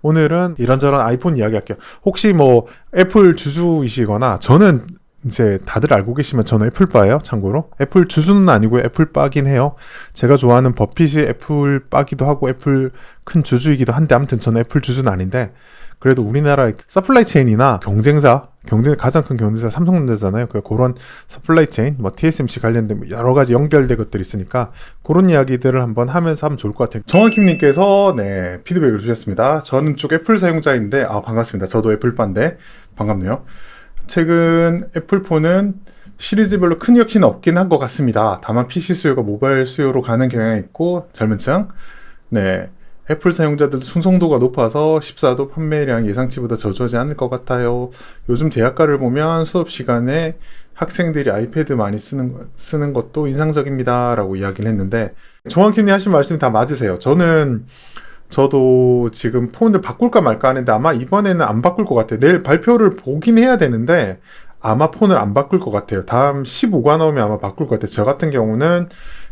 오늘은 이런저런 아이폰 이야기 할게요. 혹시 뭐 애플 주주이시거나, 저는 이제 다들 알고 계시면 저는 애플바예요. 참고로 애플 주주는 아니고요, 애플바긴 해요. 제가 좋아하는 버핏이 애플바기도 하고 애플 큰 주주이기도 한데, 아무튼 저는 애플 주주는 아닌데, 그래도 우리나라 서플라이 체인이나 가장 큰 경쟁사 삼성전자잖아요. 그런 서플라이 체인, 뭐 TSMC 관련된 여러 가지 연결된 것들이 있으니까 그런 이야기들을 한번 하면서 하면 좋을 것 같아요. 정학킴님께서 피드백을 주셨습니다. 저는 쪽 애플 사용자인데, 반갑습니다. 저도 애플파인데 반갑네요. 최근 애플폰은 시리즈별로 큰 혁신은 없긴 한 것 같습니다. 다만 PC 수요가 모바일 수요로 가는 경향이 있고, 젊은 층, 애플 사용자들도 충성도가 높아서 14도 판매량 예상치보다 저조하지 않을 것 같아요. 요즘 대학가를 보면 수업 시간에 학생들이 아이패드 많이 쓰는 것도 인상적입니다 라고 이야기를 했는데, 정확히 하신 말씀이 다 맞으세요. 저도 지금 폰을 바꿀까 말까 하는데 아마 이번에는 안 바꿀 것 같아요. 내일 발표를 보긴 해야 되는데 아마 폰을 안 바꿀 것 같아요. 다음 15가 나오면 아마 바꿀 것 같아요. 저 같은 경우는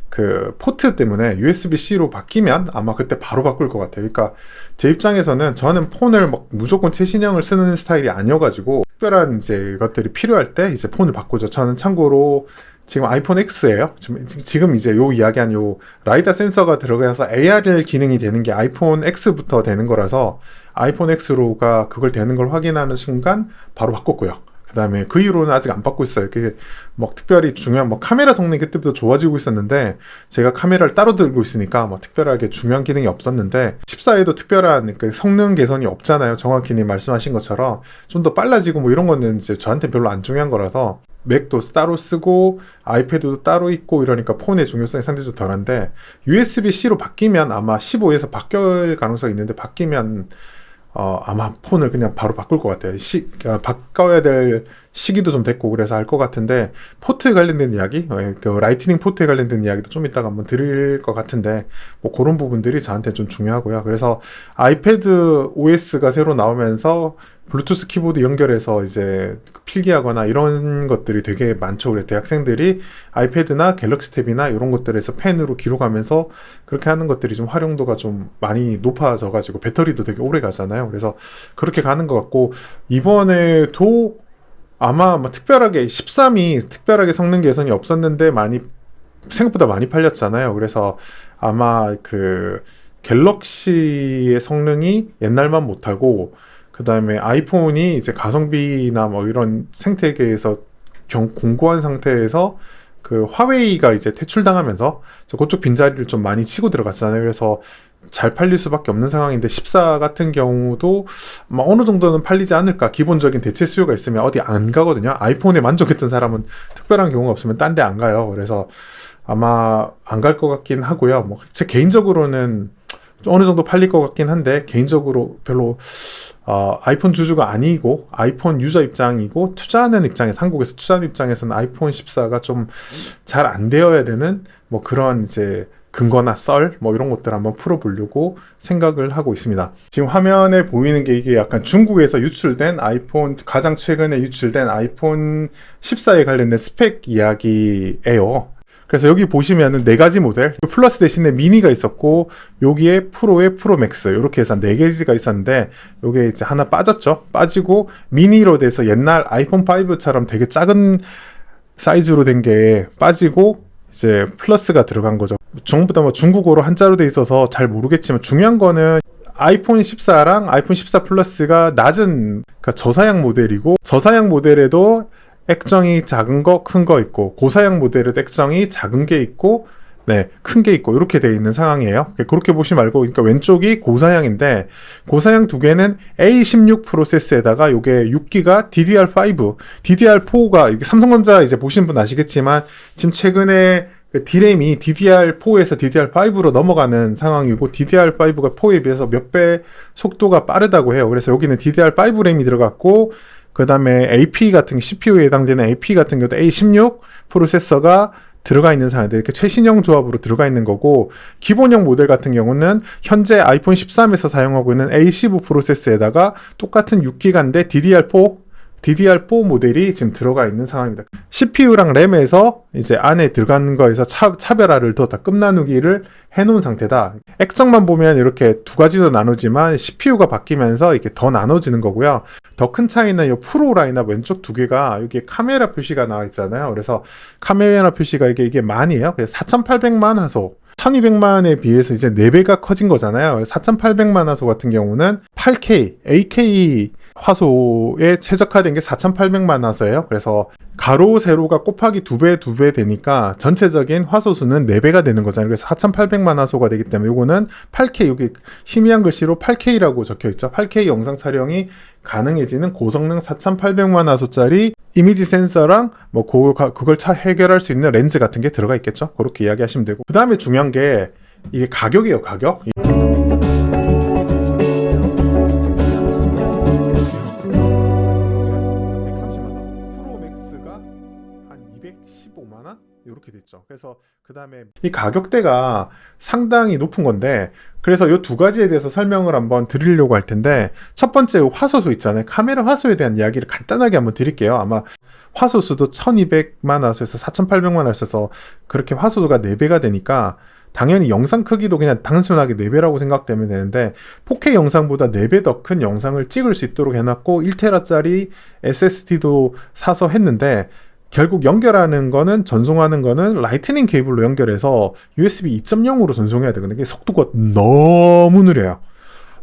그 포트 때문에 USB-C로 바뀌면 아마 그때 바로 바꿀 것 같아요. 그러니까 제 입장에서는, 저는 폰을 막 무조건 최신형을 쓰는 스타일이 아니어가지고 특별한 이제 것들이 필요할 때 이제 폰을 바꾸죠. 저는 참고로 지금 아이폰 X예요. 지금 이제 요 이야기한 요 라이다 센서가 들어가서 AR 기능이 되는 게 아이폰 X부터 되는 거라서, 아이폰 X로가 그걸 되는 걸 확인하는 순간 바로 바꿨고요. 그 다음에 그 이후로는 아직 안 바꾸고 있어요. 그게 뭐 특별히 중요한 카메라 성능이 그때부터 좋아지고 있었는데, 제가 카메라를 따로 들고 있으니까 뭐 특별하게 중요한 기능이 없었는데, 14에도 특별한 그 성능 개선이 없잖아요. 정확히님 말씀하신 것처럼 좀 더 빨라지고 뭐 이런 거는 이제 저한테 별로 안 중요한 거라서, 맥도 따로 쓰고 아이패드도 따로 있고 이러니까 폰의 중요성이 상대적으로 덜한데, USB-C로 바뀌면 아마 15에서 바뀔 가능성이 있는데, 바뀌면 아마 폰을 그냥 바로 바꿀 것 같아요. 바꿔야 될 시기도 좀 됐고 그래서 할 것 같은데, 포트에 관련된 이야기, 그 라이트닝 포트에 관련된 이야기도 좀 이따가 한번 드릴 것 같은데, 뭐 그런 부분들이 저한테 좀 중요하고요. 그래서 아이패드 OS가 새로 나오면서 블루투스 키보드 연결해서 이제 필기하거나 이런 것들이 되게 많죠. 그래서 대학생들이 아이패드나 갤럭시 탭이나 이런 것들에서 펜으로 기록하면서 그렇게 하는 것들이 좀 활용도가 좀 많이 높아져가지고 배터리도 되게 오래 가잖아요. 그래서 그렇게 가는 것 같고, 이번에도 아마 뭐 특별하게 13이 특별하게 성능 개선이 없었는데 생각보다 많이 팔렸잖아요. 그래서 아마 그 갤럭시의 성능이 옛날만 못하고, 그 다음에 아이폰이 이제 가성비나 뭐 이런 생태계에서 공고한 상태에서 그 화웨이가 이제 퇴출당하면서 그쪽 빈자리를 좀 많이 치고 들어갔잖아요. 그래서 잘 팔릴 수밖에 없는 상황인데, 14 같은 경우도 어느 정도는 팔리지 않을까. 기본적인 대체 수요가 있으면 어디 안 가거든요. 아이폰에 만족했던 사람은 특별한 경우가 없으면 딴 데 안 가요. 그래서 아마 안 갈 것 같긴 하고요. 뭐 제 개인적으로는 어느 정도 팔릴 것 같긴 한데, 개인적으로 별로 아이폰 주주가 아니고 아이폰 유저 입장이고 투자하는 입장에서, 한국에서 투자하는 입장에서는 아이폰 14가 좀 잘 안 되어야 되는 뭐 그런 이제 근거나 썰 뭐 이런 것들 한번 풀어보려고 생각을 하고 있습니다. 지금 화면에 보이는 게 이게 약간 중국에서 유출된 가장 최근에 유출된 아이폰 14에 관련된 스펙 이야기예요. 그래서 여기 보시면은 4가지 모델, 플러스 대신에 미니가 있었고, 여기에 프로에 프로맥스, 이렇게 해서 4개가 있었는데, 요게 이제 하나 빠졌죠. 빠지고 미니로 돼서 옛날 아이폰 5처럼 되게 작은 사이즈로 된 게 빠지고 이제 플러스가 들어간 거죠. 전부 다 뭐 중국어로 한자로 돼 있어서 잘 모르겠지만, 중요한 거는 아이폰 14랑 아이폰 14 플러스가 낮은, 그러니까 저사양 모델이고, 저사양 모델에도 액정이 작은 거, 큰 거 있고, 고사양 모델에도 액정이 작은 게 있고, 큰 게 있고, 이렇게 되어 있는 상황이에요. 그렇게 보시지 말고, 그러니까 왼쪽이 고사양인데, 고사양 두 개는 A16 프로세스에다가 요게 6기가 DDR5, DDR4가, 이게 삼성전자 이제 보신 분 아시겠지만, 지금 최근에 D램이 DDR4에서 DDR5로 넘어가는 상황이고, DDR5가 4에 비해서 몇 배 속도가 빠르다고 해요. 그래서 여기는 DDR5 램이 들어갔고, 그 다음에 AP 같은, CPU에 해당되는 AP 같은 경우도 A16 프로세서가 들어가 있는 상황인데, 이렇게 최신형 조합으로 들어가 있는 거고, 기본형 모델 같은 경우는 현재 아이폰 13에서 사용하고 있는 A15 프로세스에다가 똑같은 6기가인데 DDR4 DDR4 모델이 지금 들어가 있는 상황입니다. CPU랑 램에서 이제 안에 들어가는 거에서 차별화를 더 다 끝나누기를 해놓은 상태다. 액정만 보면 이렇게 두 가지로 나누지만 CPU가 바뀌면서 이렇게 더 나눠지는 거고요. 더 큰 차이는 이 프로 라인업 왼쪽 두 개가 여기에 카메라 표시가 나와 있잖아요. 그래서 카메라 표시가 이게 만이에요. 그래서 4800만 화소. 1200만에 비해서 이제 4배가 커진 거잖아요. 4800만 화소 같은 경우는 8K, AK 화소에 최적화된 게 4800만 화소예요. 그래서 가로 세로가 곱하기 2배 되니까 전체적인 화소수는 4배가 되는 거잖아요. 그래서 4800만 화소가 되기 때문에 이거는 8K, 여기 희미한 글씨로 8K라고 적혀 있죠. 8K 영상 촬영이 가능해지는 고성능 4800만 화소짜리 이미지 센서랑 뭐 그걸 해결할 수 있는 렌즈 같은 게 들어가 있겠죠. 그렇게 이야기하시면 되고, 그 다음에 중요한 게 이게 가격이에요. 가격. 15만원? 이렇게 됐죠. 그래서 그 다음에 이 가격대가 상당히 높은 건데, 그래서 이 두 가지에 대해서 설명을 한번 드리려고 할 텐데, 첫 번째 화소수 있잖아요. 카메라 화소에 대한 이야기를 간단하게 한번 드릴게요. 아마 화소수도 1200만 화소에서 4800만 화소에서 그렇게 화소수가 4배가 되니까 당연히 영상 크기도 그냥 단순하게 4배라고 생각되면 되는데, 4K 영상보다 4배 더 큰 영상을 찍을 수 있도록 해놨고 1테라짜리 SSD도 사서 했는데, 결국 연결하는 거는, 전송하는 거는 라이트닝 케이블로 연결해서 USB 2.0으로 전송해야 되거든요. 이게 속도가 너무 느려요.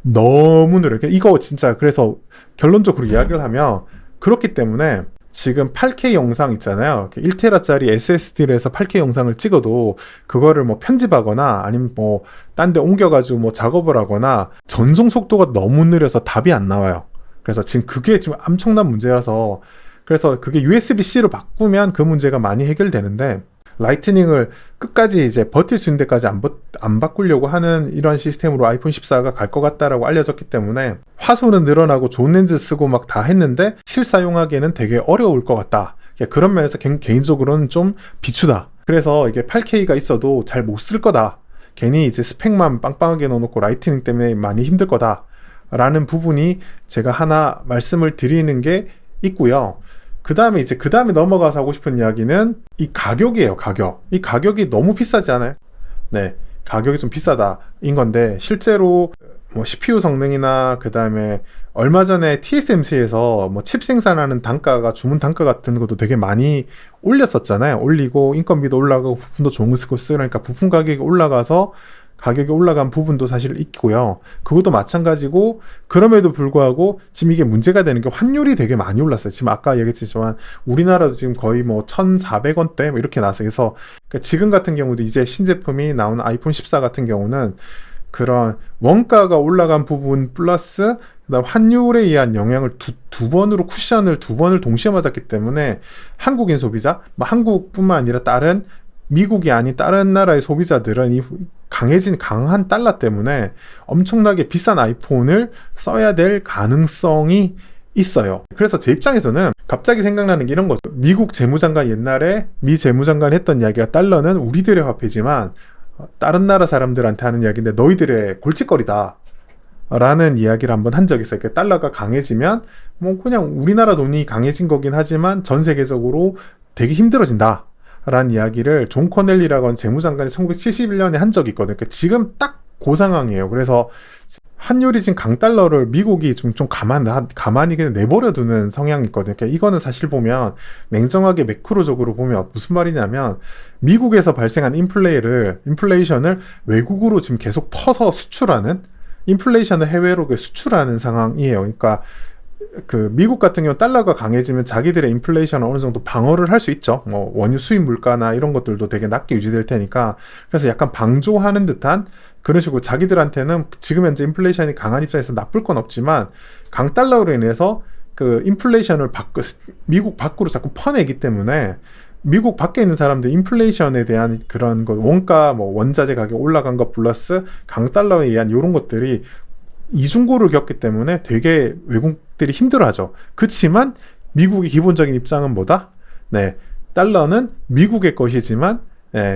너무 느려요. 이거 진짜, 그래서 결론적으로 이야기를 하면, 그렇기 때문에 지금 8K 영상 있잖아요. 1테라짜리 SSD를 해서 8K 영상을 찍어도 그거를 뭐 편집하거나 아니면 뭐 딴 데 옮겨가지고 뭐 작업을 하거나 전송 속도가 너무 느려서 답이 안 나와요. 그래서 지금 그게 지금 엄청난 문제라서, 그래서 그게 USB-C로 바꾸면 그 문제가 많이 해결되는데, 라이트닝을 끝까지 이제 버틸 수 있는 데까지 안 바꾸려고 하는 이런 시스템으로 아이폰 14가 갈 것 같다라고 알려졌기 때문에, 화소는 늘어나고 좋은 렌즈 쓰고 막 다 했는데 실사용하기에는 되게 어려울 것 같다. 그런 면에서 개인적으로는 좀 비추다. 그래서 이게 8K가 있어도 잘 못 쓸 거다. 괜히 이제 스펙만 빵빵하게 넣어놓고 라이트닝 때문에 많이 힘들 거다. 라는 부분이 제가 하나 말씀을 드리는 게 있고요. 그 다음에 넘어가서 하고 싶은 이야기는 이 가격이에요. 가격. 이 가격이 너무 비싸지 않아요? 네, 가격이 좀 비싸다인 건데, 실제로 뭐 CPU 성능이나 그 다음에 얼마 전에 TSMC에서 뭐 칩 생산하는 단가가, 주문 단가 같은 것도 되게 많이 올렸었잖아요. 올리고 인건비도 올라가고 부품도 좋은 거 쓰고 쓰니까 부품 가격이 올라가서 가격이 올라간 부분도 사실 있고요. 그것도 마찬가지고, 그럼에도 불구하고 지금 이게 문제가 되는 게 환율이 되게 많이 올랐어요. 지금 아까 얘기했지만 우리나라도 지금 거의 뭐 1,400원대 뭐 이렇게 나왔어요. 그래서 그러니까 지금 같은 경우도 이제 신제품이 나오는 아이폰 14 같은 경우는 그런 원가가 올라간 부분 플러스 그다음 환율에 의한 영향을 두 번으로, 쿠션을 두 번을 동시에 맞았기 때문에 한국인 소비자, 뭐 한국뿐만 아니라 미국이 아닌 다른 나라의 소비자들은 이 강한 달러 때문에 엄청나게 비싼 아이폰을 써야 될 가능성이 있어요. 그래서 제 입장에서는 갑자기 생각나는 게 이런 거죠. 미국 재무장관, 옛날에 미 재무장관 했던 이야기가, 달러는 우리들의 화폐지만 다른 나라 사람들한테 하는 이야기인데 너희들의 골칫거리다 라는 이야기를 한번 한 적이 있어요. 그러니까 달러가 강해지면 뭐 그냥 우리나라 돈이 강해진 거긴 하지만 전 세계적으로 되게 힘들어진다 라는 이야기를 존 커넬리라고 하는 재무장관이 1971년에 한 적이 있거든요. 그러니까 지금 딱 그 상황이에요. 그래서 환율이 지금 강달러를 미국이 좀 가만히 그냥 내버려 두는 성향이 있거든요. 그러니까 이거는 사실 보면 냉정하게 매크로적으로 보면 무슨 말이냐면, 미국에서 발생한 인플레이션을 외국으로 지금 계속 퍼서 수출하는, 인플레이션을 해외로 수출하는 상황이에요. 그러니까 그 미국 같은 경우 달러가 강해지면 자기들의 인플레이션을 어느 정도 방어를 할 수 있죠. 뭐 원유 수입 물가나 이런 것들도 되게 낮게 유지될 테니까, 그래서 약간 방조하는 듯한 그런 식으로 자기들한테는 지금 현재 인플레이션이 강한 입장에서 나쁠 건 없지만 강달러로 인해서 그 인플레이션을 미국 밖으로 자꾸 퍼내기 때문에, 미국 밖에 있는 사람들 인플레이션에 대한 그런 거, 원가, 뭐 원자재 가격 올라간 거 플러스 강달러에 의한 이런 것들이 이중고를 겪기 때문에 되게 외국들이 힘들어하죠. 그렇지만 미국의 기본적인 입장은 뭐다? 네, 달러는 미국의 것이지만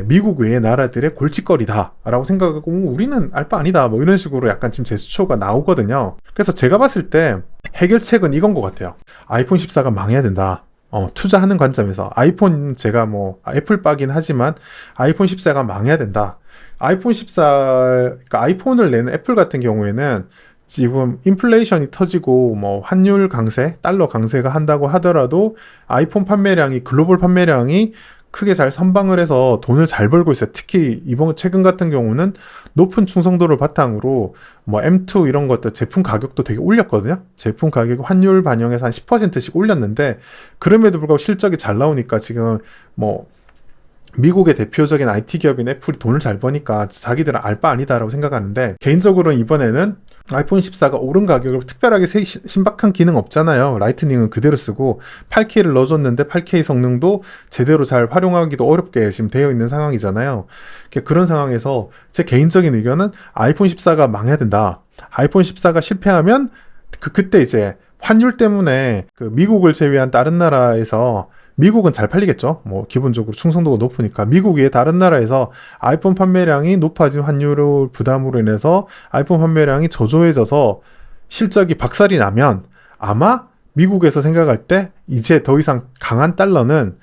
미국 외의 나라들의 골칫거리다라고 생각하고 우리는 알 바 아니다 뭐 이런 식으로 약간 지금 제스처가 나오거든요. 그래서 제가 봤을 때 해결책은 이건 것 같아요. 아이폰 14가 망해야 된다. 투자하는 관점에서 아이폰 제가 뭐 애플바긴 하지만 아이폰 14가 망해야 된다. 아이폰 14, 그러니까 아이폰을 내는 애플 같은 경우에는 지금 인플레이션이 터지고 뭐 환율 강세, 달러 강세가 한다고 하더라도 아이폰 판매량이 글로벌 판매량이 크게 잘 선방을 해서 돈을 잘 벌고 있어요. 특히 이번 최근 같은 경우는 높은 충성도를 바탕으로 뭐 M2 이런 것들 제품 가격도 되게 올렸거든요. 제품 가격 환율 반영해서 한 10%씩 올렸는데 그럼에도 불구하고 실적이 잘 나오니까 지금 뭐 미국의 대표적인 IT 기업인 애플이 돈을 잘 버니까 자기들은 알 바 아니다라고 생각하는데 개인적으로는 이번에는 아이폰 14가 오른 가격으로 특별하게 신박한 기능 없잖아요. 라이트닝은 그대로 쓰고 8K를 넣어줬는데 8K 성능도 제대로 잘 활용하기도 어렵게 지금 되어 있는 상황이잖아요. 그런 상황에서 제 개인적인 의견은 아이폰 14가 망해야 된다. 아이폰 14가 실패하면 그때 이제 환율 때문에 그 미국을 제외한 다른 나라에서 미국은 잘 팔리겠죠. 뭐 기본적으로 충성도가 높으니까 미국 외에 다른 나라에서 아이폰 판매량이 높아진 환율 부담으로 인해서 아이폰 판매량이 저조해져서 실적이 박살이 나면 아마 미국에서 생각할 때 이제 더 이상 강한 달러는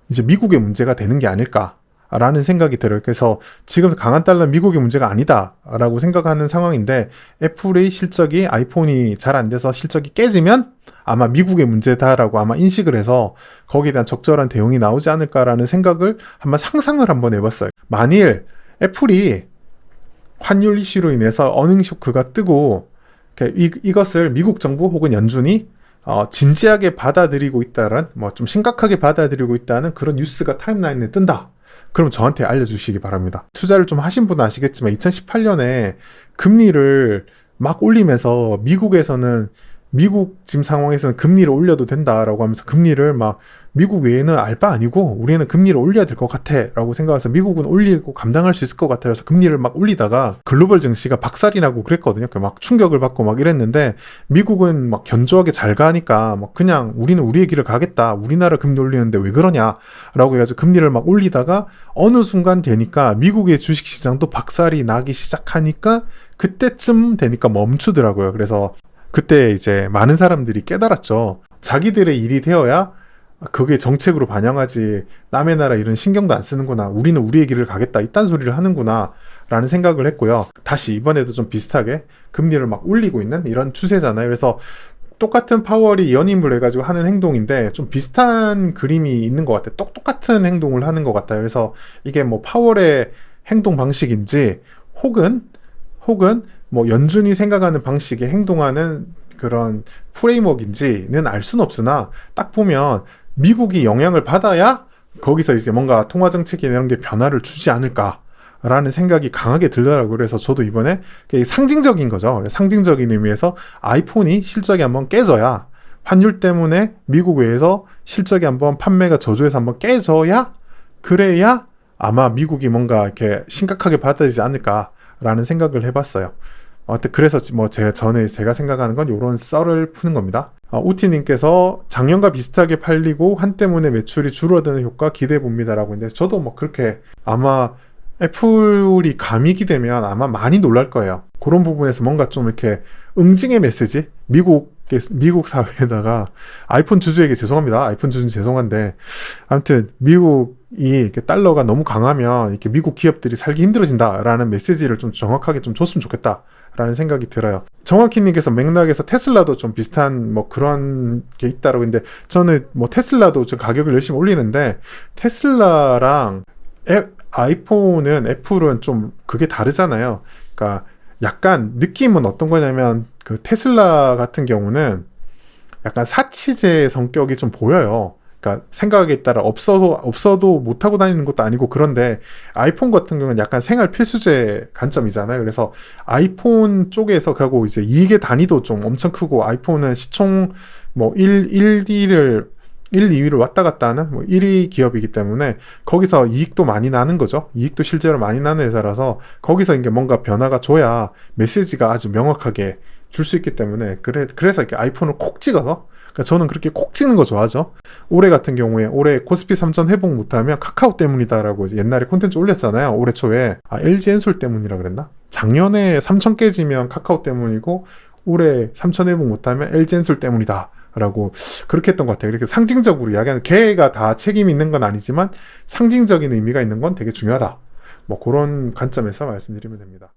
이제 미국의 문제가 되는 게 아닐까라는 생각이 들어요. 그래서 지금 강한 달러는 미국의 문제가 아니다라고 생각하는 상황인데 애플의 실적이 아이폰이 잘 안 돼서 실적이 깨지면 아마 미국의 문제다라고 아마 인식을 해서 거기에 대한 적절한 대응이 나오지 않을까라는 생각을 상상을 한번 해봤어요. 만일 애플이 환율 이슈로 인해서 어닝 쇼크가 뜨고 이것을 미국 정부 혹은 연준이 진지하게 받아들이고 있다는 뭐 좀 심각하게 받아들이고 있다는 그런 뉴스가 타임라인에 뜬다. 그럼 저한테 알려주시기 바랍니다. 투자를 좀 하신 분은 아시겠지만 2018년에 금리를 막 올리면서 미국에서는 미국 지금 상황에서는 금리를 올려도 된다라고 하면서 금리를 막 미국 외에는 알 바 아니고 우리는 금리를 올려야 될 것 같아 라고 생각해서 미국은 올리고 감당할 수 있을 것 같아 그래서 금리를 막 올리다가 글로벌 증시가 박살이 나고 그랬거든요. 막 충격을 받고 막 이랬는데 미국은 막 견조하게 잘 가니까 막 그냥 우리는 우리의 길을 가겠다. 우리나라 금리 올리는데 왜 그러냐 라고 해가지고 금리를 막 올리다가 어느 순간 되니까 미국의 주식시장도 박살이 나기 시작하니까 그때쯤 되니까 멈추더라고요. 그래서 그때 이제 많은 사람들이 깨달았죠. 자기들의 일이 되어야 그게 정책으로 반영하지 남의 나라 일은 신경도 안 쓰는구나. 우리는 우리의 길을 가겠다. 이딴 소리를 하는구나 라는 생각을 했고요. 다시 이번에도 좀 비슷하게 금리를 막 올리고 있는 이런 추세잖아요. 그래서 똑같은 파월이 연임을 해가지고 하는 행동인데 좀 비슷한 그림이 있는 것 같아요. 똑같은 행동을 하는 것 같아요. 그래서 이게 뭐 파월의 행동 방식인지 혹은 뭐 연준이 생각하는 방식에 행동하는 그런 프레임워크인지는 알 수는 없으나 딱 보면 미국이 영향을 받아야 거기서 이제 뭔가 통화 정책이나 이런 게 변화를 주지 않을까라는 생각이 강하게 들더라고요. 그래서 저도 이번에 상징적인 거죠. 상징적인 의미에서 아이폰이 실적이 한번 깨져야 환율 때문에 미국 외에서 실적이 한번 판매가 저조해서 한번 깨져야 그래야 아마 미국이 뭔가 이렇게 심각하게 받아들이지 않을까라는 생각을 해봤어요. 그래서 뭐 제가 생각하는 건 이런 썰을 푸는 겁니다. 우티님께서 작년과 비슷하게 팔리고 한 때문에 매출이 줄어드는 효과 기대해 봅니다라고 했는데 저도 뭐 그렇게 아마 애플이 가미기 되면 아마 많이 놀랄 거예요. 그런 부분에서 뭔가 좀 이렇게 응징의 메시지 미국 사회에다가 아이폰 주주에게 죄송합니다. 아이폰 주주는 죄송한데 아무튼 미국이 이렇게 달러가 너무 강하면 이렇게 미국 기업들이 살기 힘들어진다라는 메시지를 좀 정확하게 좀 줬으면 좋겠다. 라는 생각이 들어요. 정확히님께서 맥락에서 테슬라도 좀 비슷한 뭐 그런 게 있다라고 했는데 저는 뭐 테슬라도 저 가격을 열심히 올리는데 테슬라랑 아이폰은 애플은 좀 그게 다르잖아요. 그러니까 약간 느낌은 어떤 거냐면 그 테슬라 같은 경우는 약간 사치제 성격이 좀 보여요. 그러니까 생각에 따라 없어도 못 타고 다니는 것도 아니고 그런데 아이폰 같은 경우는 약간 생활 필수제 관점이잖아요. 그래서 아이폰 쪽에서 가고 이제 이익의 단위도 좀 엄청 크고 아이폰은 시총 뭐 2위를 왔다 갔다 하는 뭐 1위 기업이기 때문에 거기서 이익도 많이 나는 거죠. 이익도 실제로 많이 나는 회사라서 거기서 이게 뭔가 변화가 줘야 메시지가 아주 명확하게 줄 수 있기 때문에 그래서 이렇게 아이폰을 콕 찍어서 그러니까 저는 그렇게 콕 찍는 거 좋아하죠. 올해 같은 경우에 올해 코스피 3전 회복 못하면 카카오 때문이다라고 이제 옛날에 콘텐츠 올렸잖아요. 올해 초에. LG 엔솔 때문이라 그랬나? 작년에 3천 깨지면 카카오 때문이고 올해 3천 회복 못하면 LG 엔솔 때문이다. 라고 그렇게 했던 것 같아요. 이렇게 상징적으로 이야기하는, 걔가 다 책임이 있는 건 아니지만 상징적인 의미가 있는 건 되게 중요하다. 뭐 그런 관점에서 말씀드리면 됩니다.